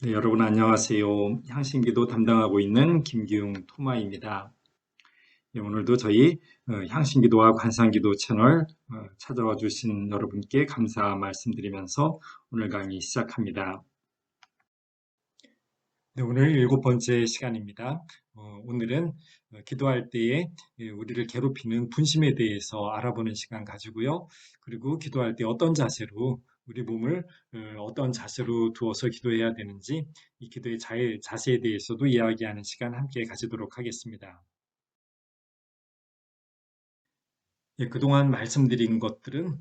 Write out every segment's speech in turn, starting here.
네, 여러분 안녕하세요. 향신기도 담당하고 있는 김기웅 토마입니다. 네, 오늘도 저희 향신기도와 관상기도 채널 찾아와 주신 여러분께 감사 말씀드리면서 오늘 강의 시작합니다. 네, 오늘 7번째 시간입니다. 오늘은 기도할 때에 우리를 괴롭히는 분심에 대해서 알아보는 시간 가지고요. 그리고 기도할 때 어떤 자세로 우리 몸을 어떤 자세로 두어서 기도해야 되는지 이 기도의 자세에 대해서도 이야기하는 시간 함께 가지도록 하겠습니다. 예, 그동안 말씀드린 것들은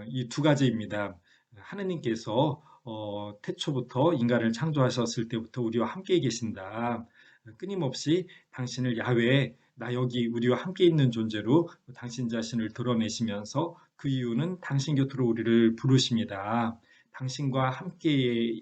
이 두 가지입니다. 하느님께서 태초부터 인간을 창조하셨을 때부터 우리와 함께 계신다. 끊임없이 당신을 야훼, 나 여기 우리와 함께 있는 존재로 당신 자신을 드러내시면서 그 이유는 당신 곁으로 우리를 부르십니다. 당신과 함께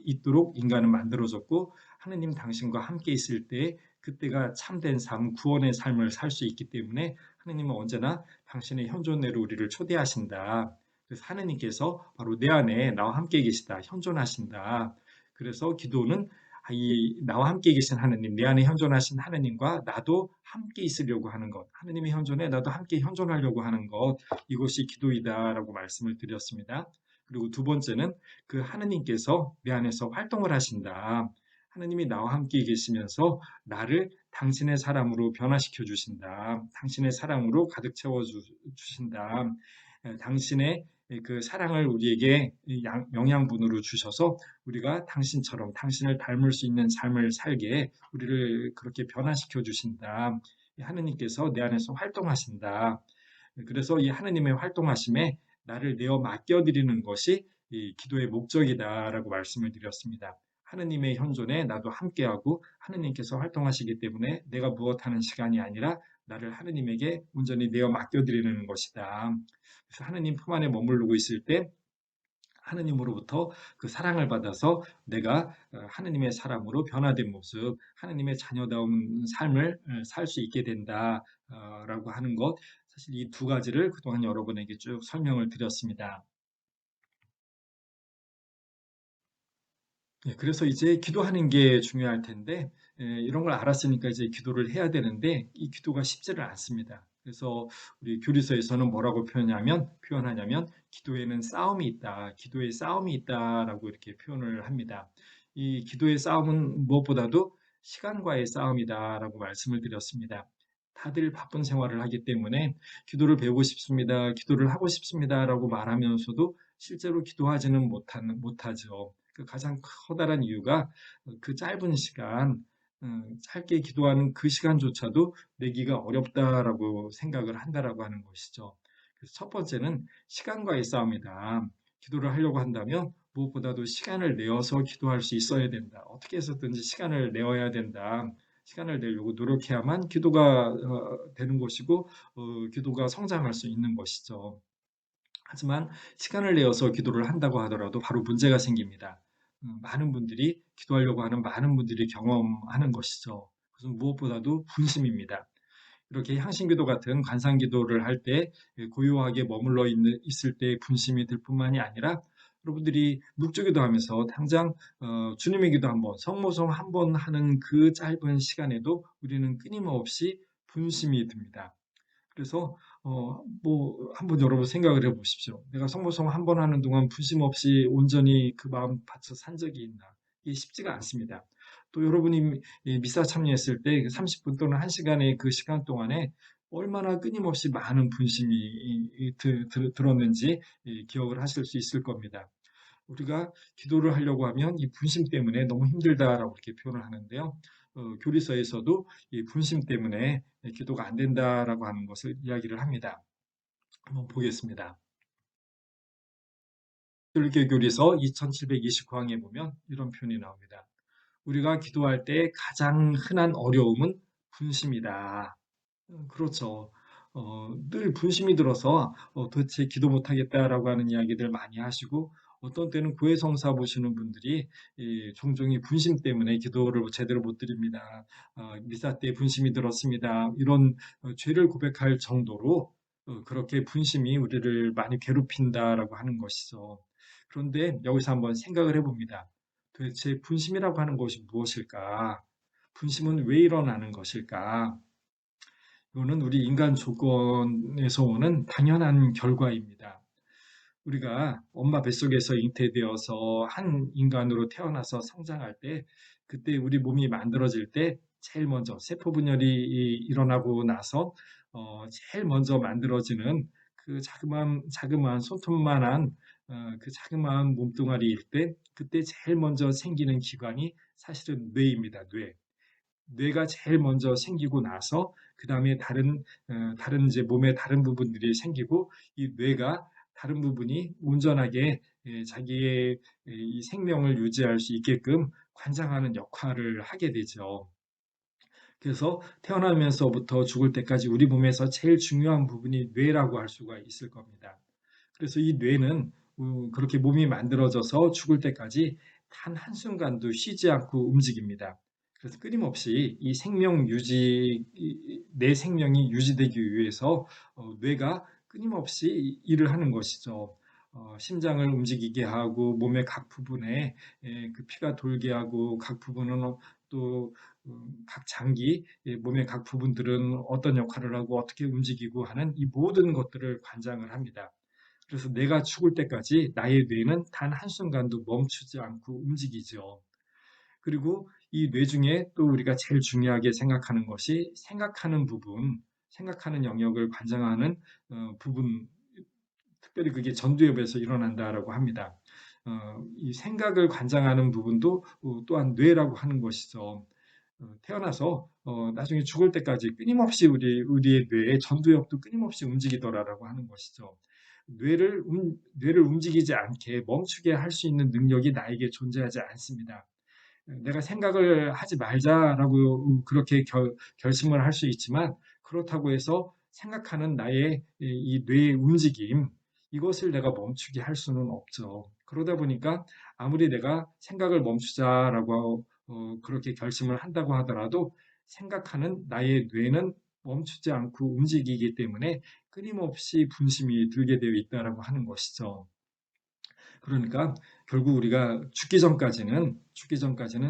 있도록 인간은 만들어졌고 하느님 당신과 함께 있을 때 그때가 참된 삶, 구원의 삶을 살 수 있기 때문에 하느님은 언제나 당신의 현존내로 우리를 초대하신다. 그래서 하느님께서 바로 내 안에 나와 함께 계시다. 현존하신다. 그래서 기도는 이 나와 함께 계신 하느님, 내 안에 현존하신 하느님과 나도 함께 있으려고 하는 것, 하느님의 현존에 나도 함께 현존하려고 하는 것, 이것이 기도이다라고 말씀을 드렸습니다. 그리고 두 번째는 그 하느님께서 내 안에서 활동을 하신다. 하느님이 나와 함께 계시면서 나를 당신의 사람으로 변화시켜 주신다. 당신의 사랑으로 가득 채워 주신다. 당신의 그 사랑을 우리에게 영양분으로 주셔서 우리가 당신처럼 당신을 닮을 수 있는 삶을 살게 우리를 그렇게 변화시켜 주신다. 하느님께서 내 안에서 활동하신다. 그래서 이 하느님의 활동하심에 나를 내어 맡겨드리는 것이 이 기도의 목적이다라고 말씀을 드렸습니다. 하느님의 현존에 나도 함께하고 하느님께서 활동하시기 때문에 내가 무엇하는 시간이 아니라 나를 하느님에게 온전히 내어 맡겨드리는 것이다. 그래서 하느님 품 안에 머무르고 있을 때 하느님으로부터 그 사랑을 받아서 내가 하느님의 사람으로 변화된 모습, 하느님의 자녀다운 삶을 살 수 있게 된다라고 하는 것, 사실 이 두 가지를 그동안 여러분에게 쭉 설명을 드렸습니다. 예, 그래서 이제 기도하는 게 중요할 텐데, 이런 걸 알았으니까 이제 기도를 해야 되는데, 이 기도가 쉽지를 않습니다. 그래서 우리 교리서에서는 뭐라고 표현하냐면, 기도에는 싸움이 있다, 기도에 싸움이 있다라고 이렇게 표현을 합니다. 이 기도의 싸움은 무엇보다도 시간과의 싸움이다라고 말씀을 드렸습니다. 다들 바쁜 생활을 하기 때문에 기도를 배우고 싶습니다, 기도를 하고 싶습니다라고 말하면서도 실제로 기도하지는 못하죠. 그 가장 커다란 이유가 그 짧은 시간, 짧게 기도하는 그 시간조차도 내기가 어렵다라고 생각을 한다라고 하는 것이죠. 그래서 첫 번째는 시간과의 싸움이다. 기도를 하려고 한다면 무엇보다도 시간을 내어서 기도할 수 있어야 된다. 어떻게 해서든지 시간을 내어야 된다. 시간을 내려고 노력해야만 기도가 되는 것이고 기도가 성장할 수 있는 것이죠. 하지만 시간을 내어서 기도를 한다고 하더라도 바로 문제가 생깁니다. 많은 분들이 기도하려고 하는 많은 분들이 경험하는 것이죠. 그것은 무엇보다도 분심입니다. 이렇게 향신기도 같은 관상기도를 할 때 고요하게 있을 때 분심이 들 뿐만이 아니라 여러분들이 묵주기도 하면서 당장 주님의 기도 한 번, 성모성 한 번 하는 그 짧은 시간에도 우리는 끊임없이 분심이 듭니다. 그래서 한번 여러분 생각을 해 보십시오. 내가 성모성 한 번 하는 동안 분심 없이 온전히 그 마음 바쳐 산 적이 있나? 이게 쉽지가 않습니다. 또 여러분이 미사 참여했을 때 30분 또는 1시간의 그 시간 동안에 얼마나 끊임없이 많은 분심이 들었는지 기억을 하실 수 있을 겁니다. 우리가 기도를 하려고 하면 이 분심 때문에 너무 힘들다라고 이렇게 표현을 하는데요. 교리서에서도 이 분심 때문에 기도가 안 된다라고 하는 것을 이야기를 합니다. 한번 보겠습니다. 기독교 교리서 2729항에 보면 이런 표현이 나옵니다. 우리가 기도할 때 가장 흔한 어려움은 분심이다. 그렇죠. 늘 분심이 들어서 도대체 기도 못하겠다라고 하는 이야기들 많이 하시고 어떤 때는 고해성사 보시는 분들이 종종 이 분심 때문에 기도를 제대로 못 드립니다. 미사 때 분심이 들었습니다. 이런 죄를 고백할 정도로 그렇게 분심이 우리를 많이 괴롭힌다라고 하는 것이죠. 그런데 여기서 한번 생각을 해봅니다. 도대체 분심이라고 하는 것이 무엇일까? 분심은 왜 일어나는 것일까? 이거는 우리 인간 조건에서 오는 당연한 결과입니다. 우리가 엄마 뱃속에서 잉태되어서 한 인간으로 태어나서 성장할 때, 그때 우리 몸이 만들어질 때 제일 먼저 세포 분열이 일어나고 나서 제일 먼저 만들어지는 그 자그마한 손톱만한 그 자그마한 몸뚱아리일 때, 그때 제일 먼저 생기는 기관이 사실은 뇌입니다. 뇌. 뇌가 제일 먼저 생기고 나서 그 다음에 다른 이제 몸의 다른 부분들이 생기고, 이 뇌가 다른 부분이 온전하게 자기의 이 생명을 유지할 수 있게끔 관장하는 역할을 하게 되죠. 그래서 태어나면서부터 죽을 때까지 우리 몸에서 제일 중요한 부분이 뇌라고 할 수가 있을 겁니다. 그래서 이 뇌는 그렇게 몸이 만들어져서 죽을 때까지 단 한순간도 쉬지 않고 움직입니다. 그래서 끊임없이 이 생명 유지, 내 생명이 유지되기 위해서 뇌가 끊임없이 일을 하는 것이죠. 심장을 움직이게 하고 몸의 각 부분에 그 피가 돌게 하고, 각 부분은 또 각 장기, 몸의 각 부분들은 어떤 역할을 하고 어떻게 움직이고 하는 이 모든 것들을 관장을 합니다. 그래서 내가 죽을 때까지 나의 뇌는 단 한순간도 멈추지 않고 움직이죠. 그리고 이 뇌 중에 또 우리가 제일 중요하게 생각하는 것이 생각하는 부분, 생각하는 영역을 관장하는 부분, 특별히 그게 전두엽에서 일어난다라고 합니다. 이 생각을 관장하는 부분도 또한 뇌라고 하는 것이죠. 태어나서 나중에 죽을 때까지 끊임없이 우리의 뇌의 전두엽도 끊임없이 움직이더라라고 하는 것이죠. 뇌를 움직이지 않게 멈추게 할 수 있는 능력이 나에게 존재하지 않습니다. 내가 생각을 하지 말자라고 그렇게 결심을 할 수 있지만, 그렇다고 해서 생각하는 나의 이 뇌의 움직임, 이것을 내가 멈추게 할 수는 없죠. 그러다 보니까 아무리 내가 생각을 멈추자라고 그렇게 결심을 한다고 하더라도, 생각하는 나의 뇌는 멈추지 않고 움직이기 때문에 끊임없이 분심이 들게 되어 있다라고 하는 것이죠. 그러니까 결국 우리가 죽기 전까지는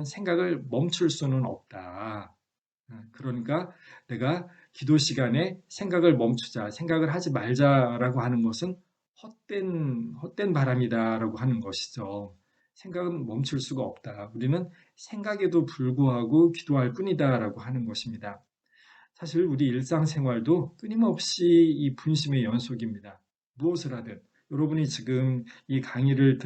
생각을 멈출 수는 없다. 그러니까 내가 기도 시간에 생각을 멈추자, 생각을 하지 말자라고 하는 것은 헛된 바람이다라고 하는 것이죠. 생각은 멈출 수가 없다. 우리는 생각에도 불구하고 기도할 뿐이다라고 하는 것입니다. 사실 우리 일상생활도 끊임없이 이 분심의 연속입니다. 무엇을 하든 여러분이 지금 이 강의에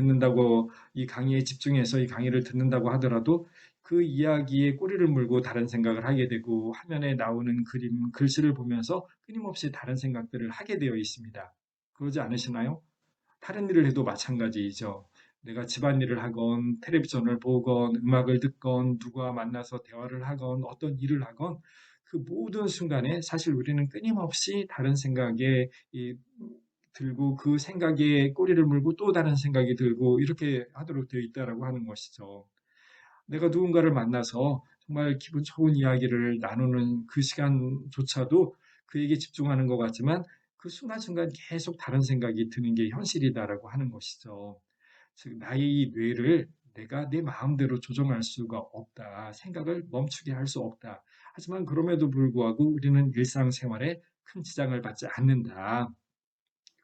집중해서 이 강의를 듣는다고 하더라도, 그 이야기에 꼬리를 물고 다른 생각을 하게 되고, 화면에 나오는 그림, 글씨를 보면서 끊임없이 다른 생각들을 하게 되어 있습니다. 그러지 않으시나요? 다른 일을 해도 마찬가지이죠. 내가 집안일을 하건, 텔레비전을 보건, 음악을 듣건, 누구와 만나서 대화를 하건, 어떤 일을 하건, 그 모든 순간에 사실 우리는 끊임없이 다른 생각에 들고, 그 생각에 꼬리를 물고 또 다른 생각이 들고, 이렇게 하도록 되어 있다라고 하는 것이죠. 내가 누군가를 만나서 정말 기분 좋은 이야기를 나누는 그 시간조차도 그에게 집중하는 것 같지만, 그 순간순간 계속 다른 생각이 드는 게 현실이다라고 하는 것이죠. 즉, 나의 이 뇌를 내가 내 마음대로 조정할 수가 없다. 생각을 멈추게 할 수 없다. 하지만 그럼에도 불구하고 우리는 일상생활에 큰 지장을 받지 않는다.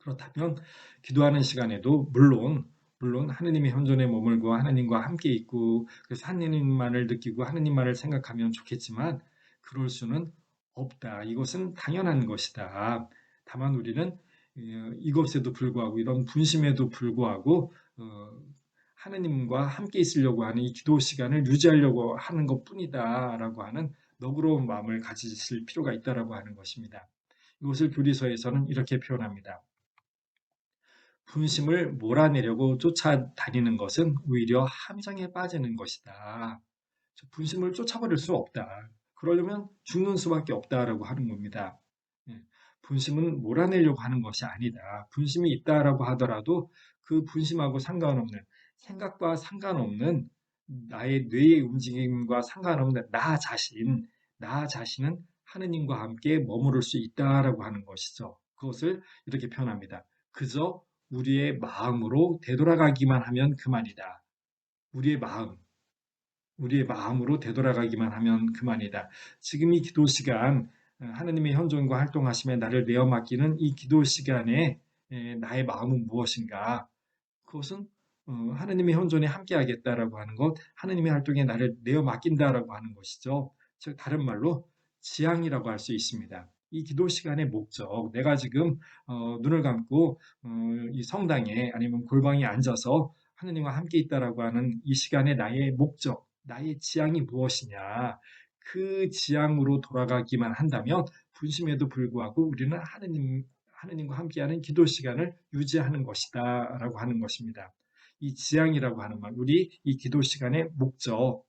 그렇다면 기도하는 시간에도 물론 하느님의 현존에 머물고 하느님과 함께 있고, 그래서 하느님만을 느끼고 하느님만을 생각하면 좋겠지만, 그럴 수는 없다. 이것은 당연한 것이다. 다만 우리는 이것에도 불구하고, 이런 분심에도 불구하고 하느님과 함께 있으려고 하는 이 기도 시간을 유지하려고 하는 것뿐이다라고 하는 너그러운 마음을 가지실 필요가 있다라고 하는 것입니다. 이것을 교리서에서는 이렇게 표현합니다. 분심을 몰아내려고 쫓아다니는 것은 오히려 함정에 빠지는 것이다. 분심을 쫓아버릴 수 없다. 그러려면 죽는 수밖에 없다라고 하는 겁니다. 예, 분심은 몰아내려고 하는 것이 아니다. 분심이 있다라고 하더라도 그 분심하고 상관없는, 생각과 상관없는, 나의 뇌의 움직임과 상관없는 나 자신은 하느님과 함께 머무를 수 있다라고 하는 것이죠. 그것을 이렇게 표현합니다. 그저 우리의 마음으로 되돌아가기만 하면 그만이다. 우리의 마음. 우리의 마음으로 되돌아가기만 하면 그만이다. 지금 이 기도 시간, 하나님의 현존과 활동하심에 나를 내어 맡기는 이 기도 시간에 나의 마음은 무엇인가? 그것은 하나님의 현존에 함께하겠다라고 하는 것, 하나님의 활동에 나를 내어 맡긴다라고 하는 것이죠. 즉 다른 말로 지향이라고 할 수 있습니다. 이 기도 시간의 목적, 내가 지금 눈을 감고 이 성당에 아니면 골방에 앉아서 하나님과 함께 있다라고 하는 이 시간의 나의 목적, 나의 지향이 무엇이냐? 그 지향으로 돌아가기만 한다면 분심에도 불구하고 우리는 하느님과 함께하는 기도 시간을 유지하는 것이다라고 하는 것입니다. 이 지향이라고 하는 말, 우리 이 기도 시간의 목적,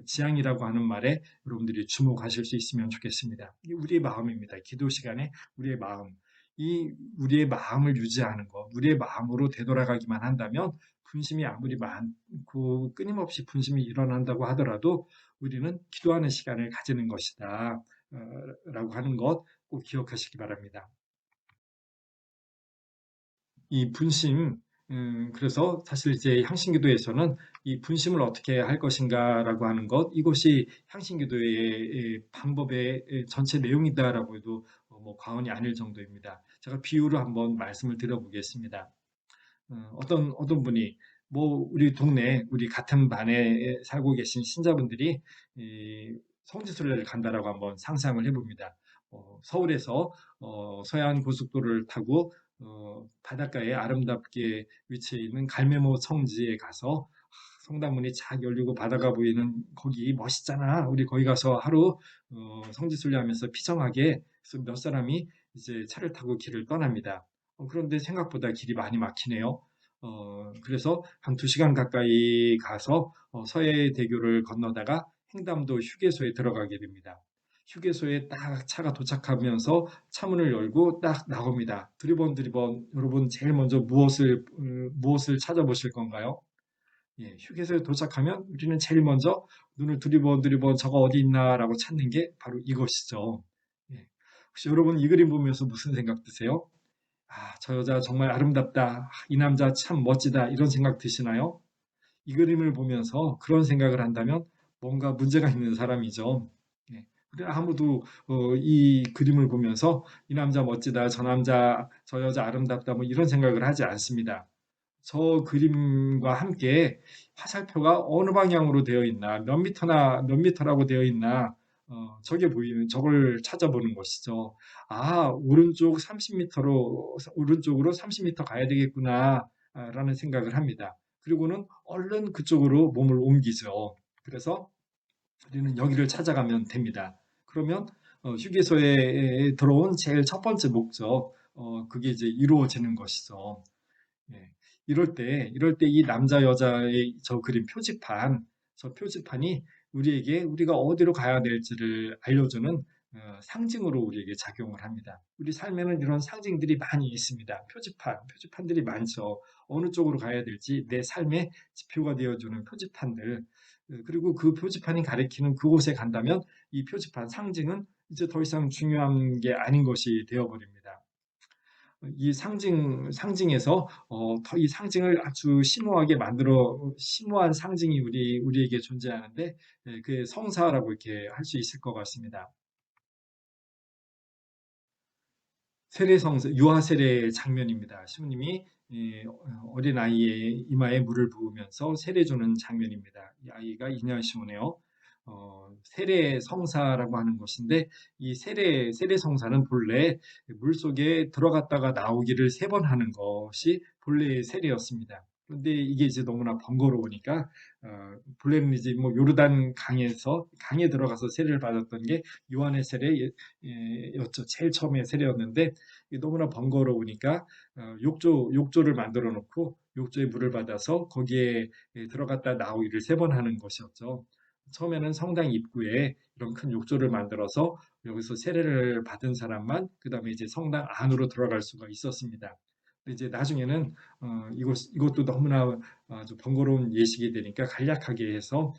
지향이라고 하는 말에 여러분들이 주목하실 수 있으면 좋겠습니다. 이 우리의 마음입니다. 기도 시간에 우리의 마음, 이 우리의 마음을 유지하는 것, 우리의 마음으로 되돌아가기만 한다면 분심이 아무리 많고 끊임없이 분심이 일어난다고 하더라도 우리는 기도하는 시간을 가지는 것이다. 라고 하는 것 꼭 기억하시기 바랍니다. 이 분심, 그래서 사실 이제 향신기도에서는 이 분심을 어떻게 할 것인가라고 하는 것, 이것이 향신기도의 방법의 전체 내용이다라고 해도 뭐 과언이 아닐 정도입니다. 제가 비유로 한번 말씀을 드려보겠습니다. 어떤 분이 뭐 우리 동네 우리 같은 반에 살고 계신 신자분들이 이 성지순례를 간다라고 한번 상상을 해봅니다. 서울에서 서해안 고속도로를 타고 바닷가에 아름답게 위치해 있는 갈매모 성지에 가서 성당문이 착 열리고 바다가 보이는 거기 멋있잖아. 우리 거기 가서 하루 성지순례하면서 피정하게 그래서 몇 사람이 이제 차를 타고 길을 떠납니다. 그런데 생각보다 길이 많이 막히네요. 그래서 한 2시간 가까이 가서 서해대교를 건너다가 횡담도 휴게소에 들어가게 됩니다. 휴게소에 딱 차가 도착하면서 차문을 열고 딱 나옵니다. 두리번 여러분 제일 먼저 무엇을 찾아보실 건가요? 예, 휴게소에 도착하면 우리는 제일 먼저 눈을 두리번 저거 어디 있나라고 찾는 게 바로 이것이죠. 예. 혹시 여러분 이 그림 보면서 무슨 생각 드세요? 아, 저 여자 정말 아름답다. 아, 이 남자 참 멋지다. 이런 생각 드시나요? 이 그림을 보면서 그런 생각을 한다면 뭔가 문제가 있는 사람이죠. 예. 우리 아무도 이 그림을 보면서 이 남자 멋지다, 저 여자 아름답다, 뭐 이런 생각을 하지 않습니다. 저 그림과 함께 화살표가 어느 방향으로 되어 있나, 몇 미터라고 되어 있나, 저게 보이는, 저걸 찾아보는 것이죠. 아, 오른쪽으로 30미터 가야 되겠구나, 라는 생각을 합니다. 그리고는 얼른 그쪽으로 몸을 옮기죠. 그래서 우리는 여기를 찾아가면 됩니다. 그러면 휴게소에 들어온 제일 첫 번째 목적, 그게 이제 이루어지는 것이죠. 예. 이럴 때 이 남자 여자의 저 그림 표지판, 저 표지판이 우리에게 우리가 어디로 가야 될지를 알려주는 상징으로 우리에게 작용을 합니다. 우리 삶에는 이런 상징들이 많이 있습니다. 표지판들이 많죠. 어느 쪽으로 가야 될지 내 삶의 지표가 되어주는 표지판들. 그리고 그 표지판이 가리키는 그곳에 간다면 이 표지판 상징은 이제 더 이상 중요한 게 아닌 것이 되어버립니다. 이 상징에서 더 이 상징을 아주 심오한 상징이 우리에게 존재하는데 그게 성사라고 이렇게 할 수 있을 것 같습니다. 세례성사, 유아 세례 장면입니다. 시부님이 어린 아이의 이마에 물을 부으면서 세례 주는 장면입니다. 이 아이가 이냐시모네요. 세례 성사라고 하는 것인데 이 세례 성사는 본래 물 속에 들어갔다가 나오기를 3번 하는 것이 본래의 세례였습니다. 그런데 이게 이제 너무나 번거로우니까 본래는 이제 뭐 요르단 강에 들어가서 세례를 받았던 게 요한의 세례였죠. 제일 처음에 세례였는데 이게 너무나 번거로우니까 욕조를 만들어 놓고 욕조에 물을 받아서 거기에 들어갔다 나오기를 3번 하는 것이었죠. 처음에는 성당 입구에 이런 큰 욕조를 만들어서 여기서 세례를 받은 사람만 그다음에 이제 성당 안으로 들어갈 수가 있었습니다. 근데 이제 나중에는 이것도 너무나 아주 번거로운 예식이 되니까 간략하게 해서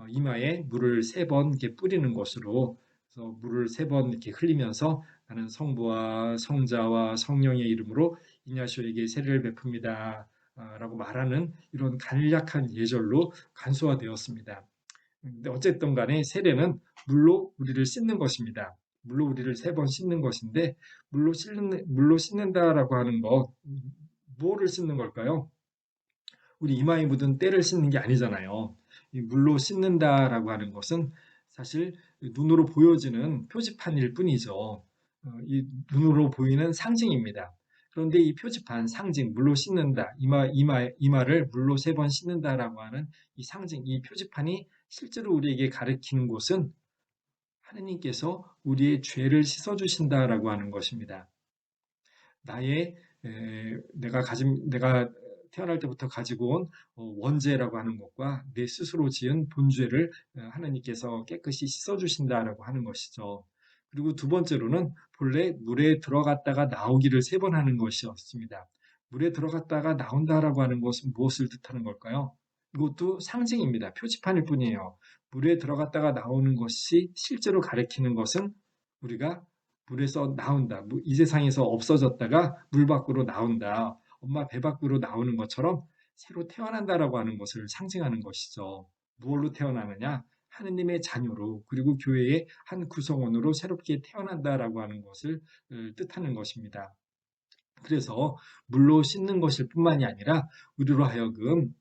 이마에 물을 3번 이렇게 뿌리는 것으로 그래서 물을 3번 이렇게 흘리면서 나는 성부와 성자와 성령의 이름으로 이냐쇼에게 세례를 베풉니다. 라고 말하는 이런 간략한 예절로 간소화되었습니다. 근데 어쨌든 간에 세례는 물로 우리를 씻는 것입니다. 물로 우리를 3번 씻는 것인데 물로 씻는다라고 하는 것 뭐를 씻는 걸까요? 우리 이마에 묻은 때를 씻는 게 아니잖아요. 이 물로 씻는다라고 하는 것은 사실 눈으로 보여지는 표지판일 뿐이죠. 이 눈으로 보이는 상징입니다. 그런데 이 표지판, 상징, 물로 씻는다, 이마를 물로 3번 씻는다라고 하는 이 상징, 이 표지판이 실제로 우리에게 가르치는 곳은 하느님께서 우리의 죄를 씻어주신다라고 하는 것입니다. 나의 내가 태어날 때부터 가지고 온 원죄라고 하는 것과 내 스스로 지은 본죄를 하나님께서 깨끗이 씻어주신다라고 하는 것이죠. 그리고 두 번째로는 본래 물에 들어갔다가 나오기를 3번 하는 것이었습니다. 물에 들어갔다가 나온다라고 하는 것은 무엇을 뜻하는 걸까요? 이것도 상징입니다. 표지판일 뿐이에요. 물에 들어갔다가 나오는 것이 실제로 가리키는 것은 우리가 물에서 나온다. 이 세상에서 없어졌다가 물 밖으로 나온다. 엄마 배 밖으로 나오는 것처럼 새로 태어난다라고 하는 것을 상징하는 것이죠. 무엇로 태어나느냐? 하느님의 자녀로 그리고 교회의 한 구성원으로 새롭게 태어난다라고 하는 것을 뜻하는 것입니다. 그래서 물로 씻는 것일 뿐만이 아니라 우리로 하여금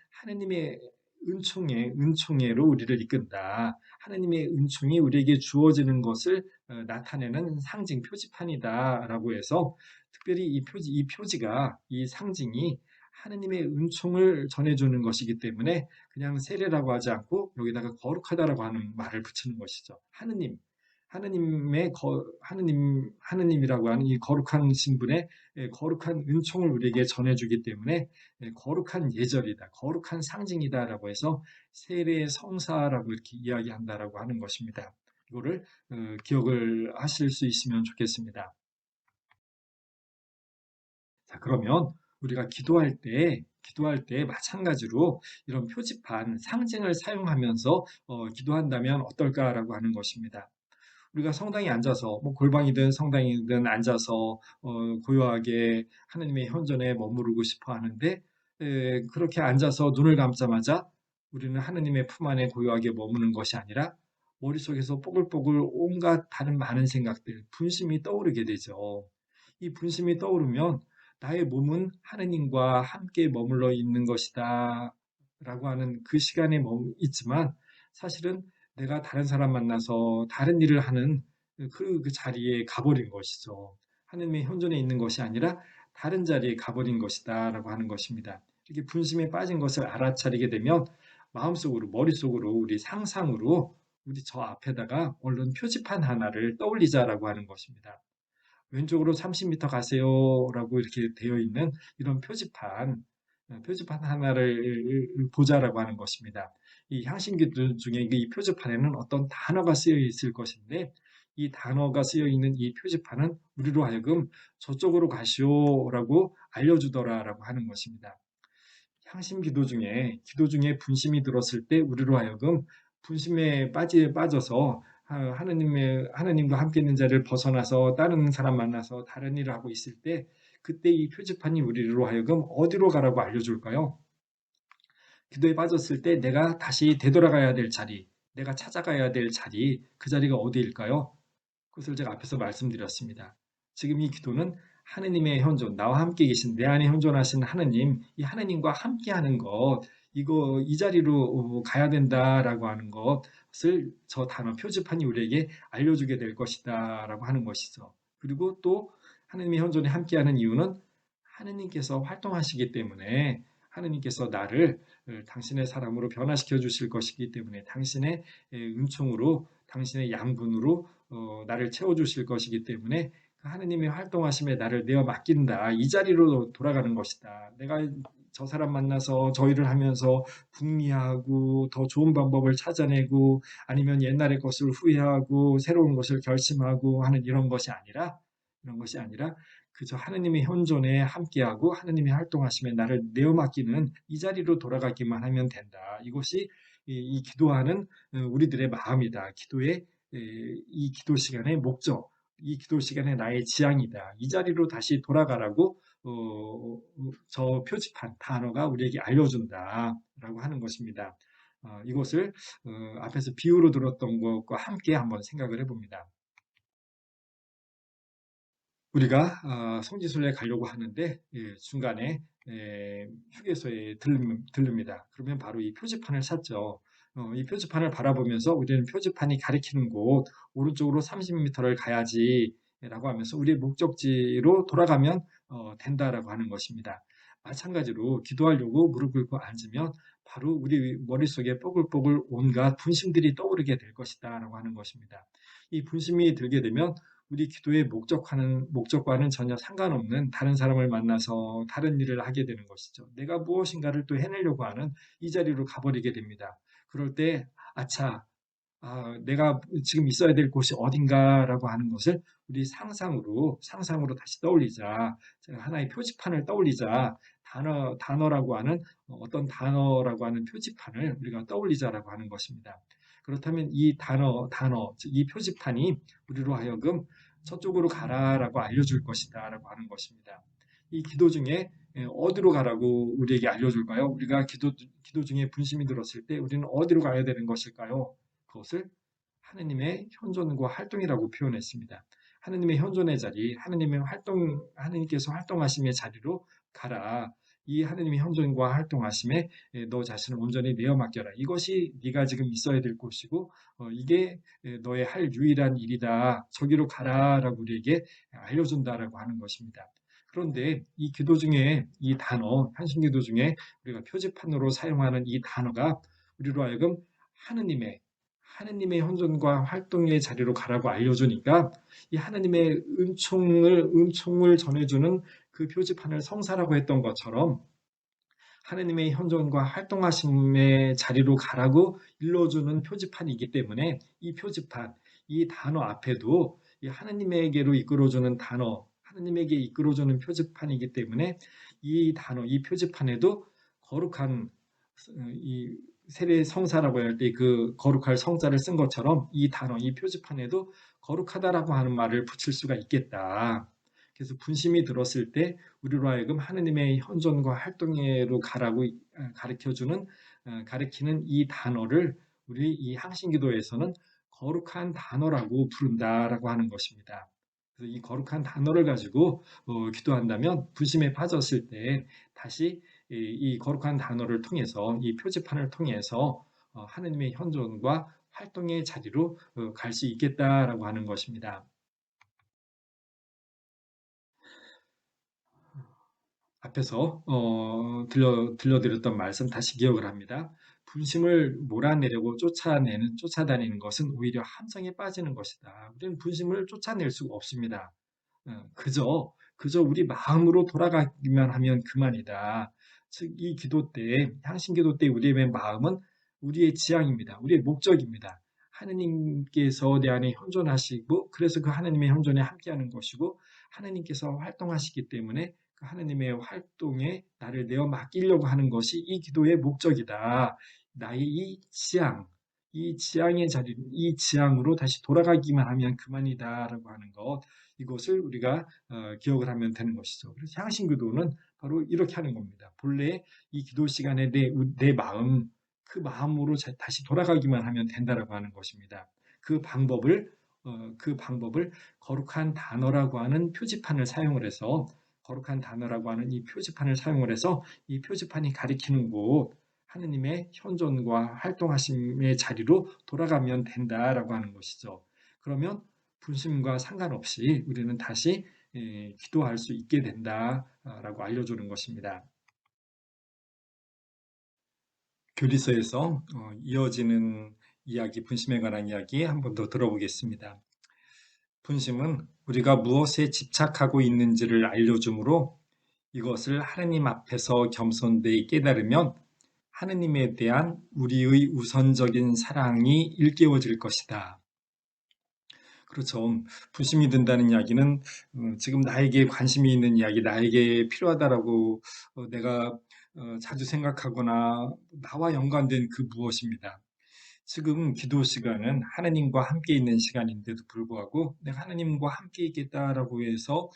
하느님의 은총회로 우리를 이끈다. 하느님의 은총이 우리에게 주어지는 것을 나타내는 상징 표지판이다라고 해서 특별히 이 표지가 이 상징이 하느님의 은총을 전해주는 것이기 때문에 그냥 세례라고 하지 않고 여기다가 거룩하다라고 하는 말을 붙이는 것이죠. 하느님이라고 하는 이 거룩한 신분의 거룩한 은총을 우리에게 전해주기 때문에 거룩한 예절이다, 거룩한 상징이다라고 해서 세례의 성사라고 이렇게 이야기한다라고 하는 것입니다. 이거를 기억을 하실 수 있으면 좋겠습니다. 자, 그러면 우리가 기도할 때 마찬가지로 이런 표지판, 상징을 사용하면서 기도한다면 어떨까라고 하는 것입니다. 우리가 성당에 앉아서 뭐 골방이든 성당이든 앉아서 고요하게 하나님의 현존에 머무르고 싶어 하는데 그렇게 앉아서 눈을 감자마자 우리는 하나님의 품 안에 고요하게 머무는 것이 아니라 머릿속에서 뽀글뽀글 온갖 다른 많은 생각들, 분심이 떠오르게 되죠. 이 분심이 떠오르면 나의 몸은 하느님과 함께 머물러 있는 것이다 라고 하는 그 시간에 있지만 사실은 내가 다른 사람 만나서 다른 일을 하는 그 자리에 가버린 것이죠. 하느님의 현존에 있는 것이 아니라 다른 자리에 가버린 것이다 라고 하는 것입니다. 이렇게 분심에 빠진 것을 알아차리게 되면 마음속으로, 머릿속으로, 우리 상상으로 우리 저 앞에다가 얼른 표지판 하나를 떠올리자라고 하는 것입니다. 왼쪽으로 30m 가세요라고 이렇게 되어 있는 이런 표지판 하나를 보자라고 하는 것입니다. 이 향신기들 중에 이 표지판에는 어떤 단어가 쓰여 있을 것인데 이 단어가 쓰여 있는 이 표지판은 우리로 하여금 저쪽으로 가시오라고 알려주더라라고 하는 것입니다. 향심 기도 중에 분심이 들었을 때 우리로 하여금 분심에 빠져서 하나님과 함께 있는 자리를 벗어나서 다른 사람 만나서 다른 일을 하고 있을 때 그때 이 표지판이 우리로 하여금 어디로 가라고 알려줄까요? 기도에 빠졌을 때 내가 다시 되돌아가야 될 자리, 내가 찾아가야 될 자리, 그 자리가 어디일까요? 그것을 제가 앞에서 말씀드렸습니다. 지금 이 기도는 하느님의 현존, 나와 함께 계신 내 안에 현존하신 하느님, 이 하느님과 함께 하는 것, 이 자리로 가야 된다라고 하는 것을 저 단어 표지판이 우리에게 알려주게 될 것이다라고 하는 것이죠. 그리고 또 하느님의 현존에 함께하는 이유는 하느님께서 활동하시기 때문에 하느님께서 나를 당신의 사람으로 변화시켜 주실 것이기 때문에 당신의 은총으로 당신의 양분으로 나를 채워주실 것이기 때문에 그 하느님의 활동하심에 나를 내어 맡긴다. 이 자리로 돌아가는 것이다. 내가 저 사람 만나서 저 일을 하면서 궁리하고 더 좋은 방법을 찾아내고 아니면 옛날의 것을 후회하고 새로운 것을 결심하고 하는 이런 것이 아니라 그저 하느님의 현존에 함께하고 하느님의 활동하심에 나를 내어 맡기는 이 자리로 돌아가기만 하면 된다. 이것이 이 기도하는 우리들의 마음이다. 이 기도 시간의 목적, 이 기도 시간의 나의 지향이다. 이 자리로 다시 돌아가라고 저 표지판 단어가 우리에게 알려준다라고 하는 것입니다. 이것을 앞에서 비유로 들었던 것과 함께 한번 생각을 해봅니다. 우리가 성지순례 가려고 하는데 중간에 휴게소에 들릅니다. 그러면 바로 이 표지판을 찾죠. 이 표지판을 바라보면서 우리는 표지판이 가리키는 곳 오른쪽으로 30m를 가야지 라고 하면서 우리의 목적지로 돌아가면 된다라고 하는 것입니다. 마찬가지로 기도하려고 무릎 꿇고 앉으면 바로 우리 머릿속에 뽀글뽀글 온갖 분심들이 떠오르게 될 것이다 라고 하는 것입니다. 이 분심이 들게 되면 우리 기도의 목적과는 전혀 상관없는 다른 사람을 만나서 다른 일을 하게 되는 것이죠. 내가 무엇인가를 또 해내려고 하는 이 자리로 가버리게 됩니다. 그럴 때 아차, 내가 지금 있어야 될 곳이 어딘가라고 하는 것을 우리 상상으로 다시 떠올리자. 하나의 표지판을 떠올리자. 단어라고 하는 어떤 단어라고 하는 표지판을 우리가 떠올리자라고 하는 것입니다. 그렇다면 이 즉 이 표지판이 우리로 하여금 저쪽으로 가라라고 알려줄 것이다라고 하는 것입니다. 이 기도 중에 어디로 가라고 우리에게 알려줄까요? 우리가 기도 중에 분심이 들었을 때 우리는 어디로 가야 되는 것일까요? 그것을 하느님의 현존과 활동이라고 표현했습니다. 하느님의 현존의 자리, 하느님께서 활동하심의 자리로 가라. 이 하느님의 현존과 활동하심에 너 자신을 온전히 내어 맡겨라. 이것이 네가 지금 있어야 될 곳이고 이게 너의 할 유일한 일이다. 저기로 가라라고 우리에게 알려준다라고 하는 것입니다. 그런데 이 기도 중에 이 단어, 한신기도 중에 우리가 표지판으로 사용하는 이 단어가 우리로 하여금 하느님의 현존과 활동의 자리로 가라고 알려주니까 이 하느님의 은총을 전해주는 그 표지판을 성사라고 했던 것처럼 하느님의 현존과 활동하심의 자리로 가라고 일러주는 표지판이기 때문에 이 표지판, 이 단어 앞에도 이 하느님에게로 이끌어주는 단어, 하느님에게 이끌어주는 표지판이기 때문에 이 단어, 이 표지판에도 거룩한 이 세례 성사라고 할 때 그 거룩할 성자를 쓴 것처럼 이 단어, 이 표지판에도 거룩하다라고 하는 말을 붙일 수가 있겠다. 그래서 분심이 들었을 때 우리로 하여금 하느님의 현존과 활동으로 가라고 가르치는 이 단어를 우리 이 항신기도에서는 거룩한 단어라고 부른다라고 하는 것입니다. 그래서 이 거룩한 단어를 가지고 기도한다면 분심에 빠졌을 때 다시 이 거룩한 단어를 통해서 이 표지판을 통해서 하느님의 현존과 활동의 자리로 갈 수 있겠다라고 하는 것입니다. 앞에서 들려드렸던 말씀 다시 기억을 합니다. 분심을 몰아내려고 쫓아다니는 것은 오히려 함정에 빠지는 것이다. 우리는 분심을 쫓아낼 수가 없습니다. 그저 우리 마음으로 돌아가기만 하면 그만이다. 즉, 이 기도 때, 향신기도 때 우리의 마음은 우리의 지향입니다. 우리의 목적입니다. 하느님께서 내 안에 현존하시고, 그래서 그 하느님의 현존에 함께하는 것이고, 하느님께서 활동하시기 때문에 그 하느님의 활동에 나를 내어 맡기려고 하는 것이 이 기도의 목적이다. 나의 이 지향의 자리, 이 지향으로 다시 돌아가기만 하면 그만이다라고 하는 것. 이것을 우리가 기억을 하면 되는 것이죠. 그래서 향신기도는 바로 이렇게 하는 겁니다. 본래 이 기도 시간에 내 마음, 그 마음으로 다시 돌아가기만 하면 된다라고 하는 것입니다. 그 방법을 거룩한 단어라고 하는 표지판을 사용을 해서 거룩한 단어라고 하는 이 표지판을 사용을 해서 이 표지판이 가리키는 곳 하느님의 현존과 활동하심의 자리로 돌아가면 된다라고 하는 것이죠. 그러면 분심과 상관없이 우리는 다시 기도할 수 있게 된다라고 알려주는 것입니다. 교리서에서 이어지는 이야기, 분심에 관한 이야기 한 번 더 들어보겠습니다. 분심은 우리가 무엇에 집착하고 있는지를 알려주므로 이것을 하느님 앞에서 겸손되이 깨달으면 하느님에 대한 우리의 우선적인 사랑이 일깨워질 것이다. 그렇죠. 부심이 든다는 이야기는 지금 나에게 관심이 있는 이야기, 나에게 필요하다라고 내가 자주 생각하거나 나와 연관된 그 무엇입니다. 지금 기도 시간은 하나님과 함께 있는 시간인데도 불구하고 내가 하나님과 함께 있겠다라고 해서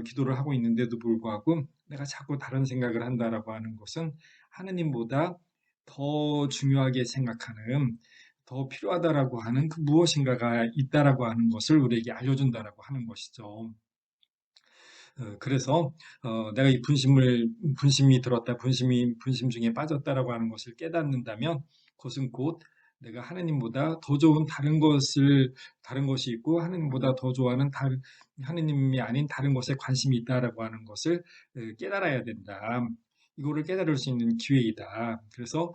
기도를 하고 있는데도 불구하고 내가 자꾸 다른 생각을 한다라고 하는 것은 하나님보다 더 중요하게 생각하는, 더 필요하다라고 하는 그 무엇인가가 있다라고 하는 것을 우리에게 알려준다라고 하는 것이죠. 그래서 내가 이 분심이 들었다, 분심 중에 빠졌다라고 하는 것을 깨닫는다면, 그것은 곧 내가 하나님보다 더 좋은 다른 것이 있고, 하나님보다 더 좋아하는 하나님이 아닌 다른 것에 관심이 있다라고 하는 것을 깨달아야 된다. 이거를 깨달을 수 있는 기회이다. 그래서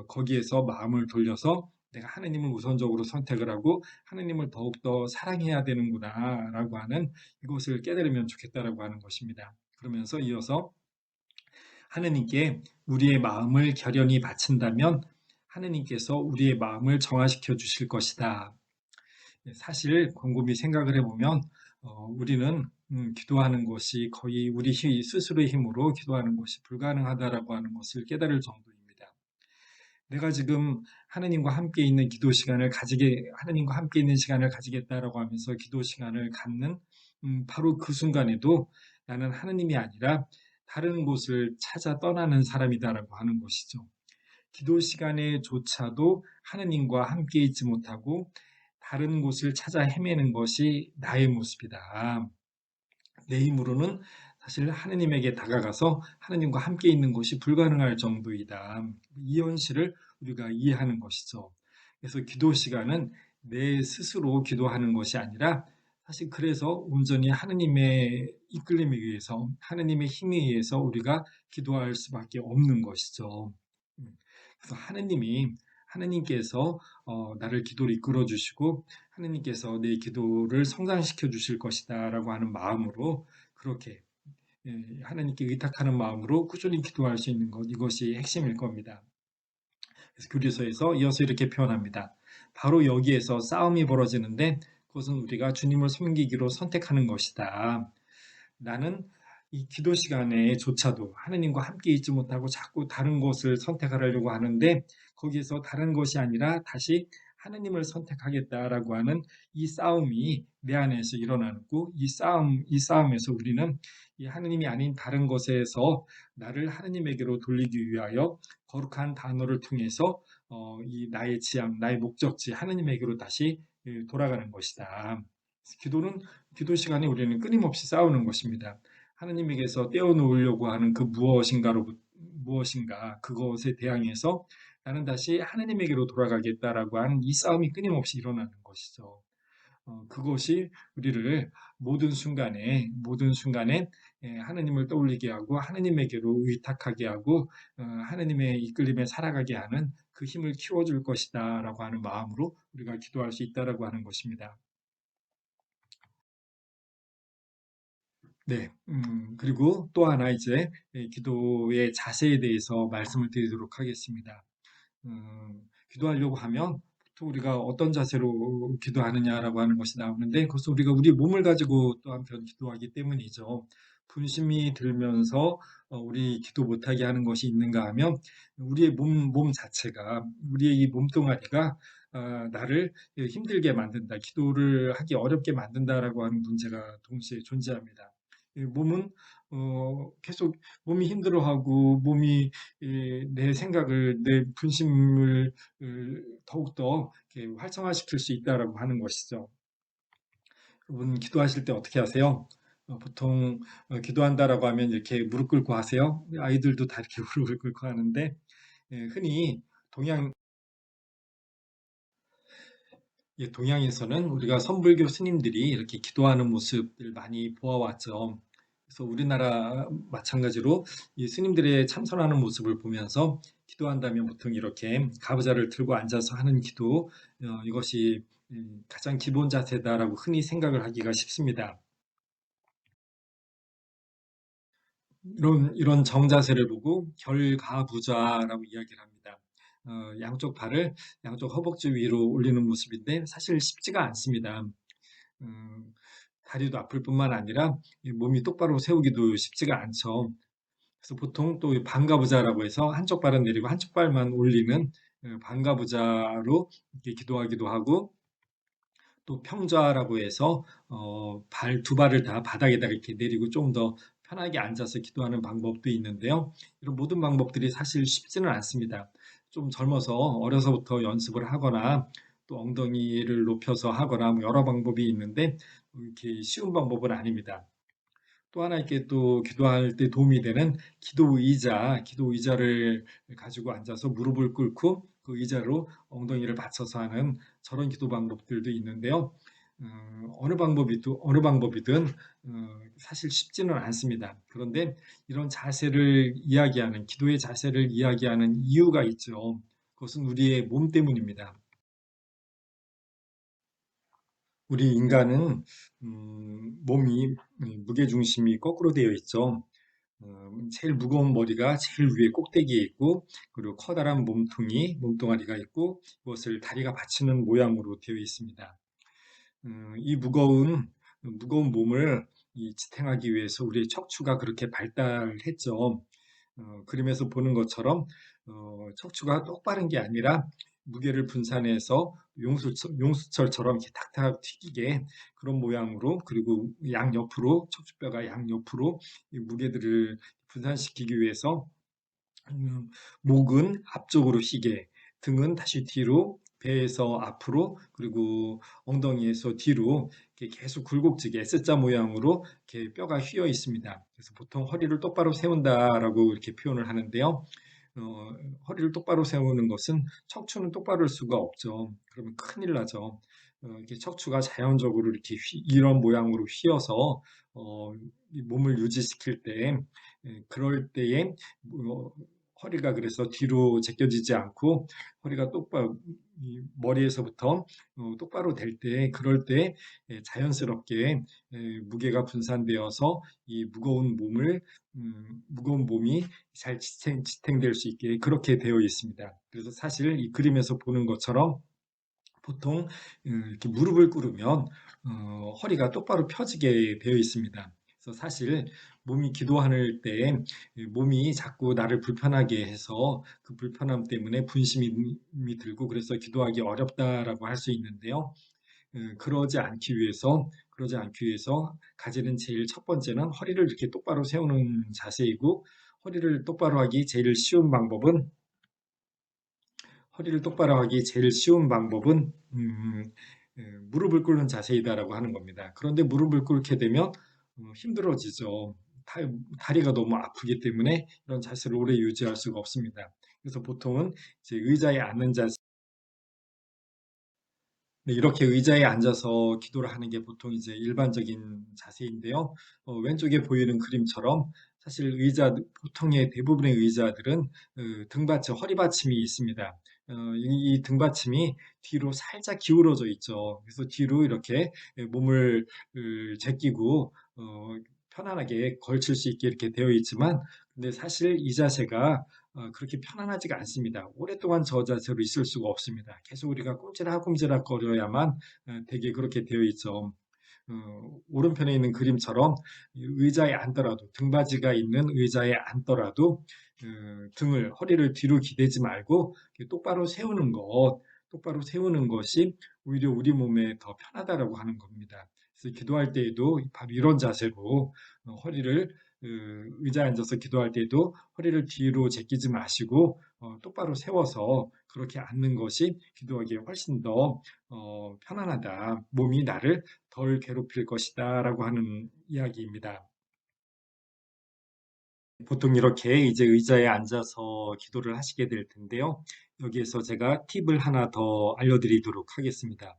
거기에서 마음을 돌려서 내가 하나님을 우선적으로 선택을 하고 하나님을 더욱더 사랑해야 되는구나라고 하는 이것을 깨달으면 좋겠다라고 하는 것입니다. 그러면서 이어서 하느님께 우리의 마음을 결연히 바친다면 하느님께서 우리의 마음을 정화시켜 주실 것이다. 사실 곰곰이 생각을 해보면 우리는 기도하는 것이 거의 우리 스스로의 힘으로 기도하는 것이 불가능하다라고 하는 것을 깨달을 정도입니다. 내가 지금 하나님과 함께 있는 시간을 가지겠다라고 하면서 기도 시간을 갖는 바로 그 순간에도 나는 하나님이 아니라 다른 곳을 찾아 떠나는 사람이다라고 하는 것이죠. 기도 시간에조차도 하나님과 함께 있지 못하고 다른 곳을 찾아 헤매는 것이 나의 모습이다. 내 힘으로는 사실 하느님에게 다가가서 하느님과 함께 있는 것이 불가능할 정도이다. 이 현실을 우리가 이해하는 것이죠. 그래서 기도 시간은 내 스스로 기도하는 것이 아니라 사실 그래서 온전히 하느님의 이끌림에 의해서 하느님의 힘에 의해서 우리가 기도할 수밖에 없는 것이죠. 그래서 하느님께서 나를 기도를 이끌어 주시고 하느님께서 내 기도를 성장시켜 주실 것이다라고 하는 마음으로 그렇게 하나님께 의탁하는 마음으로 꾸준히 기도할 수 있는 것, 이것이 핵심일 겁니다. 그래서 교리서에서 이어서 이렇게 표현합니다. 바로 여기에서 싸움이 벌어지는데 그것은 우리가 주님을 섬기기로 선택하는 것이다. 나는 이 기도 시간에조차도 하느님과 함께 있지 못하고 자꾸 다른 것을 선택하려고 하는데 거기에서 다른 것이 아니라 다시 하느님을 선택하겠다라고 하는 이 싸움이 내 안에서 일어나고 이 싸움에서 우리는 이 하느님이 아닌 다른 것에서 나를 하느님에게로 돌리기 위하여 거룩한 단어를 통해서 이 나의 지향, 나의 목적지 하느님에게로 다시 돌아가는 것이다. 기도 시간에 우리는 끊임없이 싸우는 것입니다. 하느님에게서 떼어놓으려고 하는 그 무엇인가 그것에 대항해서 나는 다시 하느님에게로 돌아가겠다라고 하는 이 싸움이 끊임없이 일어나는 것이죠. 그것이 우리를 모든 순간에 하느님을 떠올리게 하고 하느님에게로 의탁하게 하고 하느님의 이끌림에 살아가게 하는 그 힘을 키워줄 것이다라고 하는 마음으로 우리가 기도할 수 있다라고 하는 것입니다. 네, 그리고 또 하나 이제 기도의 자세에 대해서 말씀을 드리도록 하겠습니다. 기도하려고 하면 보통 우리가 어떤 자세로 기도하느냐라고 하는 것이 나오는데 그것은 우리가 우리 몸을 가지고 또 한편 기도하기 때문이죠. 분심이 들면서 우리 기도 못하게 하는 것이 있는가 하면 우리의 몸 자체가 우리의 이 몸뚱아리가 나를 힘들게 만든다, 기도를 하기 어렵게 만든다라고 하는 문제가 동시에 존재합니다. 몸은 계속 몸이 힘들어하고 몸이 내 생각을, 내 분심을 더욱더 이렇게 활성화시킬 수 있다라고 하는 것이죠. 여러분, 기도하실 때 어떻게 하세요? 보통 기도한다라고 하면 이렇게 무릎 꿇고 하세요. 아이들도 다 이렇게 무릎을 꿇고 하는데 흔히 동양 동양에서는 우리가 선불교 스님들이 이렇게 기도하는 모습을 많이 보아왔죠. 그래서 우리나라 마찬가지로 이 스님들의 참선하는 모습을 보면서 기도한다면 보통 이렇게 가부좌를 들고 앉아서 하는 기도, 이것이 가장 기본 자세다라고 흔히 생각을 하기가 쉽습니다. 이런 정자세를 보고 결가부좌라고 이야기를 합니다. 양쪽 허벅지 위로 올리는 모습인데 사실 쉽지가 않습니다. 음, 다리도 아플 뿐만 아니라 이 몸이 똑바로 세우기도 쉽지가 않죠. 그래서 보통 또 반가부좌라고 해서 한쪽 발은 내리고 한쪽 발만 올리는 반가부좌로 이렇게 기도하기도 하고, 또 평좌라고 해서 두 발을 다 바닥에다가 이렇게 내리고 좀 더 편하게 앉아서 기도하는 방법도 있는데요. 이런 모든 방법들이 사실 쉽지는 않습니다. 좀 젊어서 어려서부터 연습을 하거나 또 엉덩이를 높여서 하거나 뭐 여러 방법이 있는데 이렇게 쉬운 방법은 아닙니다. 또 하나 이렇게 또 기도할 때 도움이 되는 기도 의자를 가지고 앉아서 무릎을 꿇고 그 의자로 엉덩이를 받쳐서 하는 저런 기도 방법들도 있는데요. 어느 방법이든 사실 쉽지는 않습니다. 그런데 이런 자세를 이야기하는 기도의 자세를 이야기하는 이유가 있죠. 그것은 우리의 몸 때문입니다. 우리 인간은 몸이 무게중심이 거꾸로 되어 있죠. 제일 무거운 머리가 제일 위에 꼭대기에 있고, 그리고 커다란 몸뚱아리가 있고, 이것을 다리가 받치는 모양으로 되어 있습니다. 이 무거운 몸을 지탱하기 위해서 우리의 척추가 그렇게 발달했죠. 그림에서 보는 것처럼 척추가 똑바른 게 아니라 무게를 분산해서 용수철처럼 이렇게 탁탁 튀기게 그런 모양으로, 그리고 양옆으로 척추뼈가 양옆으로 이 무게들을 분산시키기 위해서 목은 앞쪽으로 휘게, 등은 다시 뒤로, 배에서 앞으로, 그리고 엉덩이에서 뒤로 이렇게 계속 굴곡지게 S자 모양으로 이렇게 뼈가 휘어 있습니다. 그래서 보통 허리를 똑바로 세운다라고 이렇게 표현을 하는데요. 어, 허리를 똑바로 세우는 것은 척추는 똑바로 할 수가 없죠. 그러면 큰일 나죠. 이렇게 척추가 자연적으로 이렇게 이런 모양으로 휘어서 이 몸을 유지시킬 때, 그럴 때에 어, 허리가 그래서 뒤로 제껴지지 않고 허리가 똑바로 머리에서부터 똑바로 될 때, 그럴 때 자연스럽게 무게가 분산되어서 이 무거운 몸이 잘 지탱될 수 있게 그렇게 되어 있습니다. 그래서 사실 이 그림에서 보는 것처럼 보통 이렇게 무릎을 꿇으면 허리가 똑바로 펴지게 되어 있습니다. 그래서 사실 몸이 기도할 때 몸이 자꾸 나를 불편하게 해서 그 불편함 때문에 분심이 들고 그래서 기도하기 어렵다라고 할 수 있는데요. 그러지 않기 위해서 가지는 제일 첫 번째는 허리를 이렇게 똑바로 세우는 자세이고, 허리를 똑바로 하기 제일 쉬운 방법은 허리를 똑바로 하기 제일 쉬운 방법은 무릎을 꿇는 자세이다라고 하는 겁니다. 그런데 무릎을 꿇게 되면 힘들어지죠. 다리가 너무 아프기 때문에 이런 자세를 오래 유지할 수가 없습니다. 그래서 보통은 이제 의자에 앉는 자세, 네, 이렇게 의자에 앉아서 기도를 하는 게 보통 이제 일반적인 자세인데요. 왼쪽에 보이는 그림처럼 사실 보통의 대부분의 의자들은 등받침, 허리받침이 있습니다. 이 등받침이 뒤로 살짝 기울어져 있죠. 그래서 뒤로 이렇게 몸을 제끼고 편안하게 걸칠 수 있게 이렇게 되어 있지만, 근데 사실 이 자세가 그렇게 편안하지가 않습니다. 오랫동안 저 자세로 있을 수가 없습니다. 계속 우리가 꼼지락꼼지락 거려야만 되게 그렇게 되어 있죠. 오른편에 있는 그림처럼 의자에 앉더라도, 등받이가 있는 의자에 앉더라도 허리를 뒤로 기대지 말고 이렇게 똑바로 세우는 것이 오히려 우리 몸에 더 편하다라고 하는 겁니다. 그래서 기도할 때에도 바로 이런 자세로 허리를 의자에 앉아서 기도할 때에도 허리를 뒤로 제끼지 마시고 똑바로 세워서 그렇게 앉는 것이 기도하기에 훨씬 더 편안하다. 몸이 나를 덜 괴롭힐 것이다 라고 하는 이야기입니다. 보통 이렇게 이제 의자에 앉아서 기도를 하시게 될 텐데요. 여기에서 제가 팁을 하나 더 알려드리도록 하겠습니다.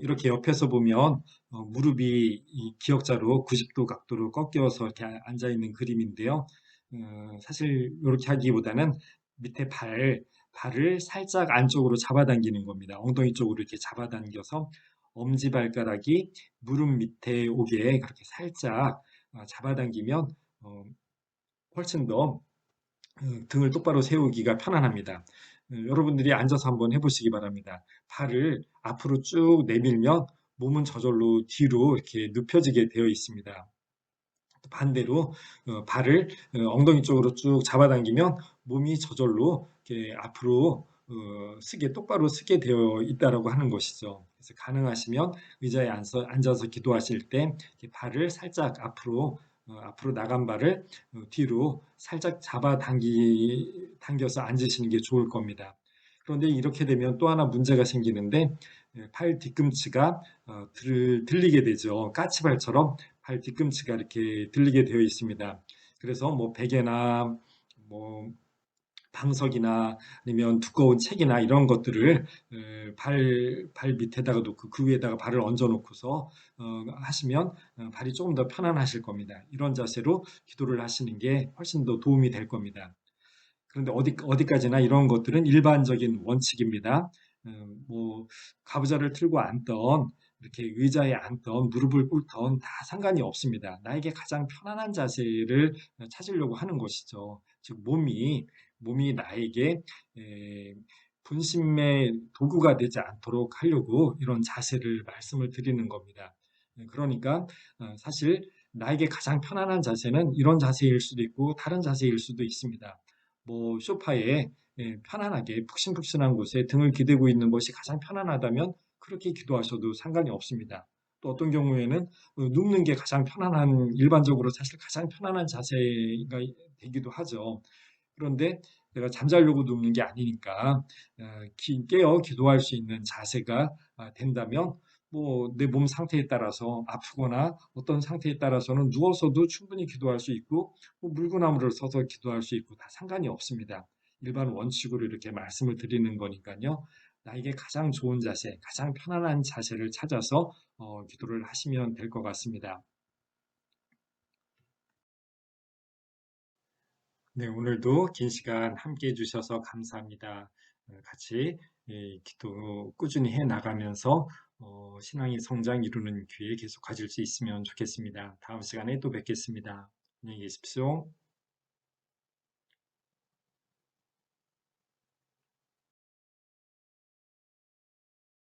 이렇게 옆에서 보면 무릎이 이 기역자로 90도 각도로 꺾여서 이렇게 앉아 있는 그림인데요. 사실 이렇게 하기보다는 밑에 발을 살짝 안쪽으로 잡아당기는 겁니다. 엉덩이 쪽으로 이렇게 잡아당겨서 엄지발가락이 무릎 밑에 오게 그렇게 살짝 잡아당기면 훨씬 더 등을 똑바로 세우기가 편안합니다. 여러분들이 앉아서 한번 해보시기 바랍니다. 발을 앞으로 쭉 내밀면 몸은 저절로 뒤로 이렇게 눕혀지게 되어 있습니다. 반대로 발을 엉덩이 쪽으로 쭉 잡아당기면 몸이 저절로 이렇게 앞으로 똑바로 쓰게 되어 있다라고 하는 것이죠. 그래서 가능하시면 의자에 앉아서 기도하실 때 발을 살짝 앞으로 앞으로 나간 발을 뒤로 살짝 당겨서 앉으시는 게 좋을 겁니다. 그런데 이렇게 되면 또 하나 문제가 생기는데 팔 뒤꿈치가 들리게 되죠. 까치발처럼 팔 뒤꿈치가 이렇게 들리게 되어 있습니다. 그래서 뭐 베개나 뭐 방석이나 아니면 두꺼운 책이나 이런 것들을 발 밑에다가 놓고 그 위에다가 발을 얹어 놓고서 하시면 발이 조금 더 편안하실 겁니다. 이런 자세로 기도를 하시는 게 훨씬 더 도움이 될 겁니다. 그런데 어디까지나 이런 것들은 일반적인 원칙입니다. 뭐 가부좌를 틀고 앉던 이렇게 의자에 앉던 무릎을 꿇던 다 상관이 없습니다. 나에게 가장 편안한 자세를 찾으려고 하는 것이죠. 즉 몸이 나에게 에, 분심의 도구가 되지 않도록 하려고 이런 자세를 말씀을 드리는 겁니다. 그러니까 사실 나에게 가장 편안한 자세는 이런 자세일 수도 있고 다른 자세일 수도 있습니다. 뭐 소파에 편안하게 푹신푹신한 곳에 등을 기대고 있는 것이 가장 편안하다면 그렇게 기도하셔도 상관이 없습니다. 또 어떤 경우에는 눕는 게 가장 편안한 일반적으로 사실 가장 편안한 자세가 되기도 하죠. 그런데 내가 잠자려고 눕는 게 아니니까 깨어 기도할 수 있는 자세가 된다면 뭐 내 몸 상태에 따라서 아프거나 어떤 상태에 따라서는 누워서도 충분히 기도할 수 있고 뭐 물구나무를 서서 기도할 수 있고 다 상관이 없습니다. 일반 원칙으로 이렇게 말씀을 드리는 거니까요. 나에게 가장 좋은 자세, 가장 편안한 자세를 찾아서 기도를 하시면 될 것 같습니다. 네, 오늘도 긴 시간 함께 해주셔서 감사합니다. 같이 기도 꾸준히 해 나가면서 신앙의 성장 이루는 기회 계속 가질 수 있으면 좋겠습니다. 다음 시간에 또 뵙겠습니다. 안녕히 계십시오.